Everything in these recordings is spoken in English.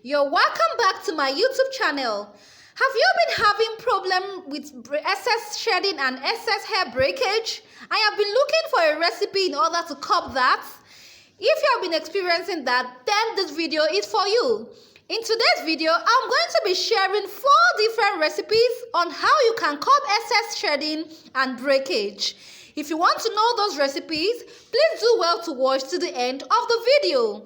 You're welcome back to my YouTube channel. Have you been having problem with excess shedding and excess hair breakage? I have been looking for a recipe in order to curb that. If you have been experiencing that, then this video is for you. In today's video, I'm going to be sharing 4 different recipes on how you can curb excess shedding and breakage. If you want to know those recipes, please do well to watch to the end of the video.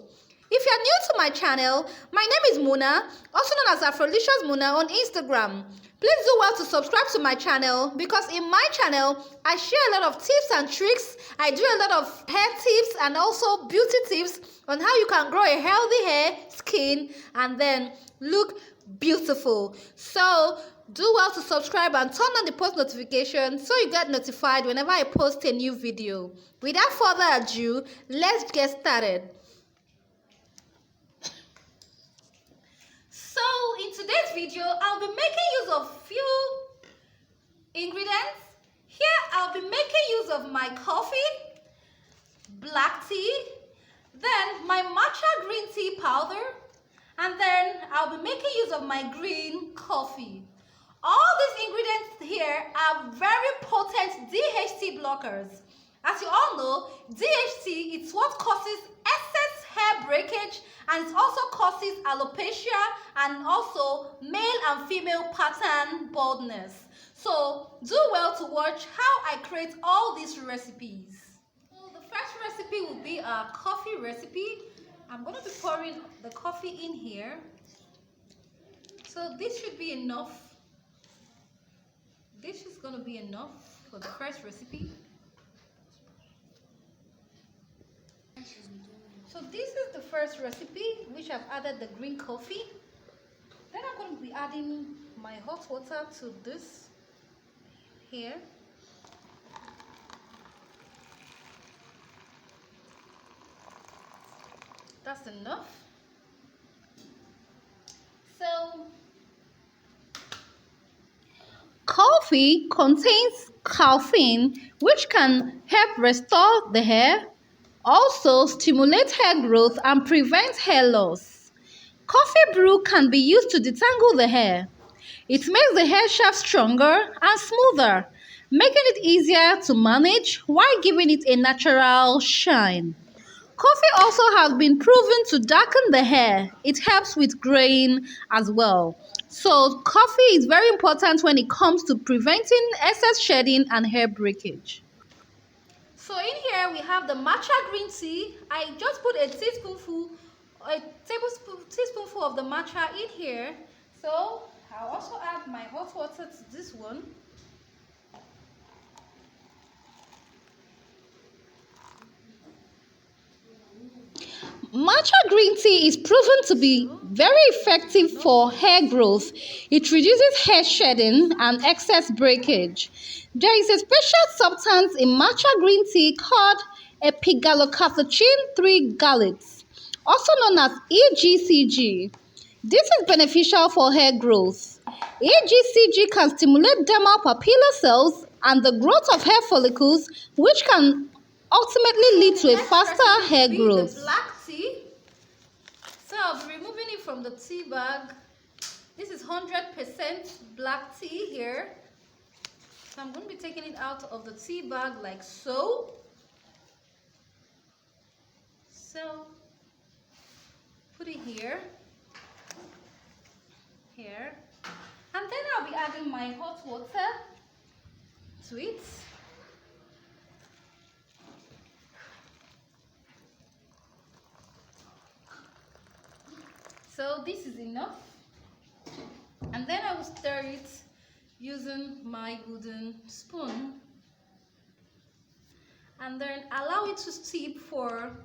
If you are new to my channel, my name is Muna, also known as AfroliciousMuna on Instagram. Please do well to subscribe to my channel because in my channel, I share a lot of tips and tricks. I do a lot of hair tips and also beauty tips on how you can grow a healthy hair, skin, and then look beautiful. So do well to subscribe and turn on the post notification so you get notified whenever I post a new video. Without further ado, let's get started. So in today's video, I'll be making use of few ingredients. Here I'll be making use of my coffee, black tea, then my matcha green tea powder, and then I'll be making use of my green coffee. All these ingredients here are very potent DHT blockers. As you all know, DHT is what causes excess hair breakage, and it also causes alopecia and also male and female pattern baldness. So do well to watch how I create all these recipes. So the first recipe will be a coffee recipe. I'm going to be pouring the coffee in here. So this should be enough. This is going to be enough for the first recipe. So this is the first recipe, which I've added the green coffee. Then I'm going to be adding my hot water to this here. That's enough. So coffee contains caffeine, which can help restore the hair, also stimulate hair growth and prevent hair loss. Coffee brew can be used to detangle the hair. It makes the hair shaft stronger and smoother, making it easier to manage while giving it a natural shine. Coffee also has been proven to darken the hair. It helps with graying as well. So coffee is very important when it comes to preventing excess shedding and hair breakage. So in here we have the matcha green tea. I just put a tablespoonful of the matcha in here. So I'll also add my hot water to this one. Matcha green tea is proven to be very effective for hair growth. It reduces hair shedding and excess breakage. There is a special substance in matcha green tea called epigallocatechin 3 gallate, also known as EGCG. This is beneficial for hair growth. EGCG can stimulate dermal papilla cells and the growth of hair follicles, which can ultimately lead to a faster hair growth. The black tea. So I'll be removing it from the tea bag. This is 100% black tea here. So I'm going to be taking it out of the tea bag like so. So put it here, here, and then I'll be adding my hot water to it. So this is enough, and then I will stir it using my wooden spoon, and then allow it to steep for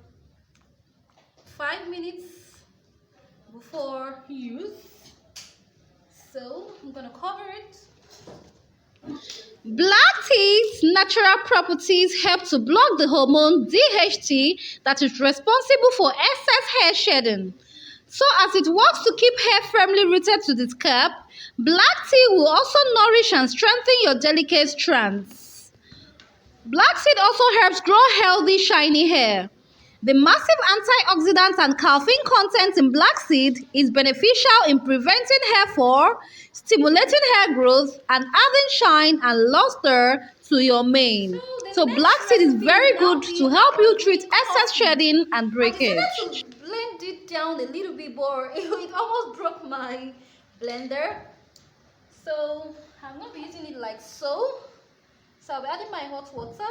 5 minutes before use. So I'm gonna cover it. Black tea's natural properties help to block the hormone DHT that is responsible for excess hair shedding. So as it works to keep hair firmly rooted to the scalp, black tea will also nourish and strengthen your delicate strands. Black seed also helps grow healthy, shiny hair. The massive antioxidant and caffeine content in black seed is beneficial in preventing hair fall, stimulating hair growth, and adding shine and luster to your mane. So black seed is very good to help you treat excess shedding and breakage. I decided to blend it down a little bit, but it almost broke my blender. So I'm going to be using it like so. So I'll be adding my hot water.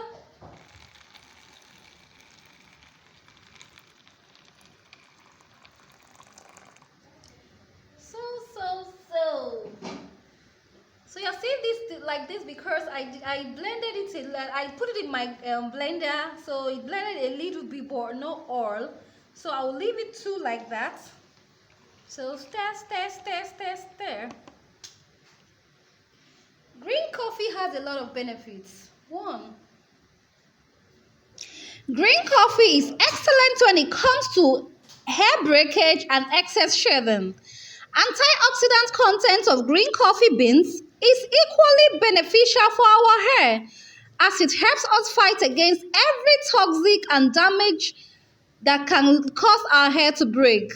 So you're seeing this like this because I blended it. I put it in my blender, so it blended a little bit, but not all. So I'll leave it too like that. So stir. Green coffee has a lot of benefits. One, green coffee is excellent when it comes to hair breakage and excess shedding. Antioxidant content of green coffee beans is equally beneficial for our hair, as it helps us fight against every toxic and damage that can cause our hair to break.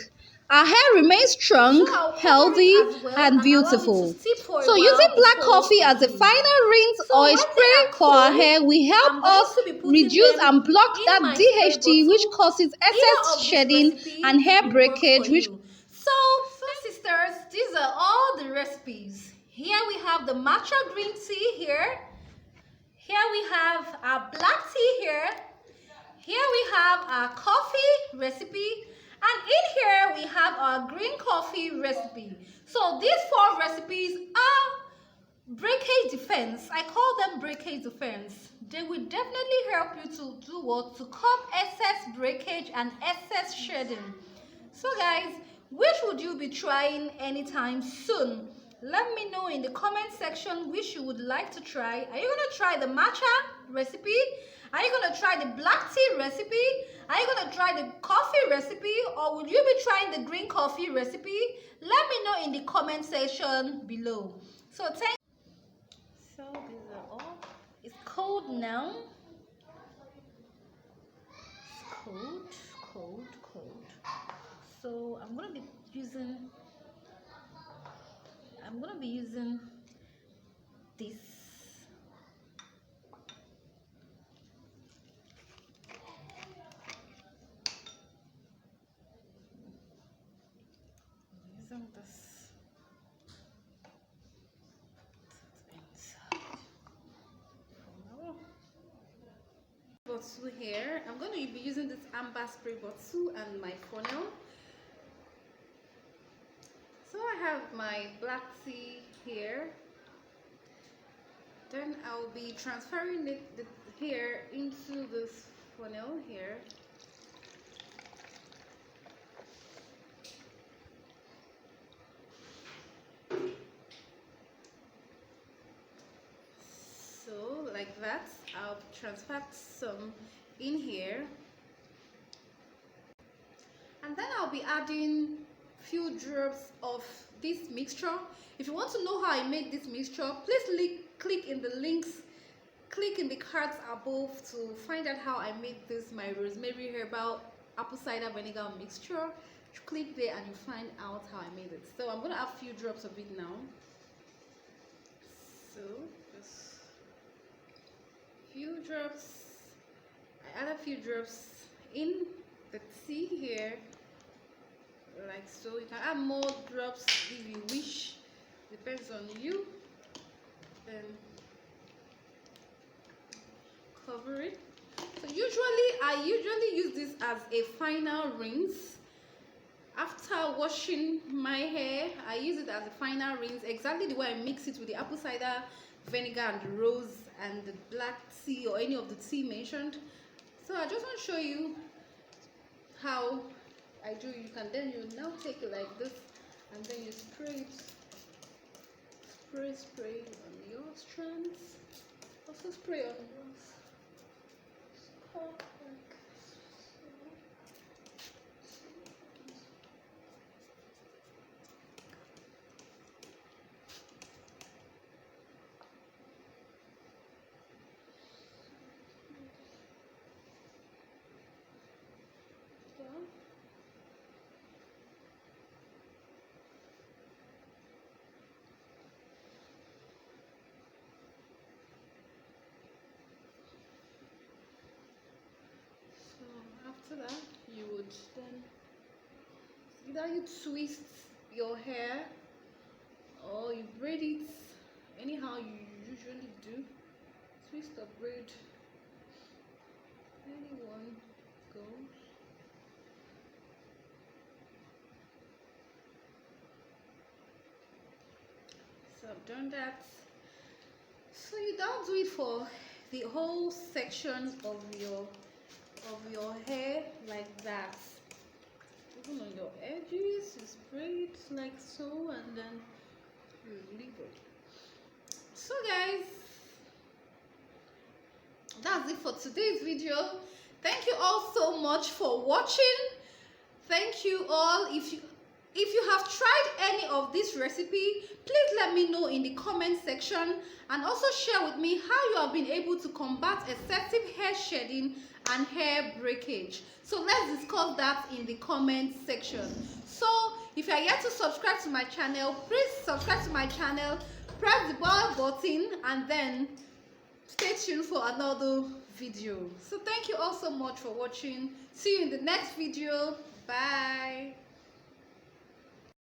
Our hair remains strong, healthy, and beautiful. So using black coffee as a final rinse or a spray for our hair will help us reduce and block that DHT which causes excess shedding and hair breakage. So sisters, these are all the recipes. Here we have the matcha green tea here. Here we have our black tea here. Here we have our coffee recipe. And in here we have our green coffee recipe. So these 4 recipes are breakage defense. I call them breakage defense. They will definitely help you to do what? To curb excess breakage and excess shedding. So guys, which would you be trying anytime soon? Let me know in the comment section which you would like to try. Are you going to try the matcha recipe? Are you going to try the black tea recipe? Are you going to try the coffee recipe? Or will you be trying the green coffee recipe? Let me know in the comment section below. So these are all. It's cold now. It's cold. So I'm going to be using this. Bottle here. I'm going to be using this amber spray bottle and my funnel. So I have my black tea here. Then I'll be transferring it here into this funnel here. So like that, I'll transfer some in here. And then I'll be adding few drops of this mixture. If you want to know how I make this mixture, please click in the links, click in the cards above to find out how I make this, my rosemary herbal apple cider vinegar mixture. Click there and you find out how I made it. So I'm going to add a few drops of it now. So just few drops. I add a few drops in the tea here, like so. You can add more drops if you wish, depends on you. Then cover it. So I usually use this as a final rinse. After washing my hair, I use it as a final rinse, exactly the way I mix it with the apple cider vinegar and the rose and the black tea or any of the tea mentioned. So I just want to show you how I do. You now take it like this and then you spray it. Spray on your strands. Also spray on yours. good. Then either you twist your hair or you braid it anyhow you usually do. Twist or braid, anyone goes. So I've done that. So you don't do it for the whole section of your hair like that. Even on your edges, you spray it like so, and then you leave it. So guys, that's it for today's video. Thank you all so much for watching. Thank you all. If you have tried any of this recipe, please let me know in the comment section, and also share with me how you have been able to combat excessive hair shedding and hair breakage. So let's discuss that in the comment section. So if you are yet to subscribe to my channel, please subscribe to my channel, press the bell button, and then stay tuned for another video. So thank you all so much for watching. See you in the next video. Bye.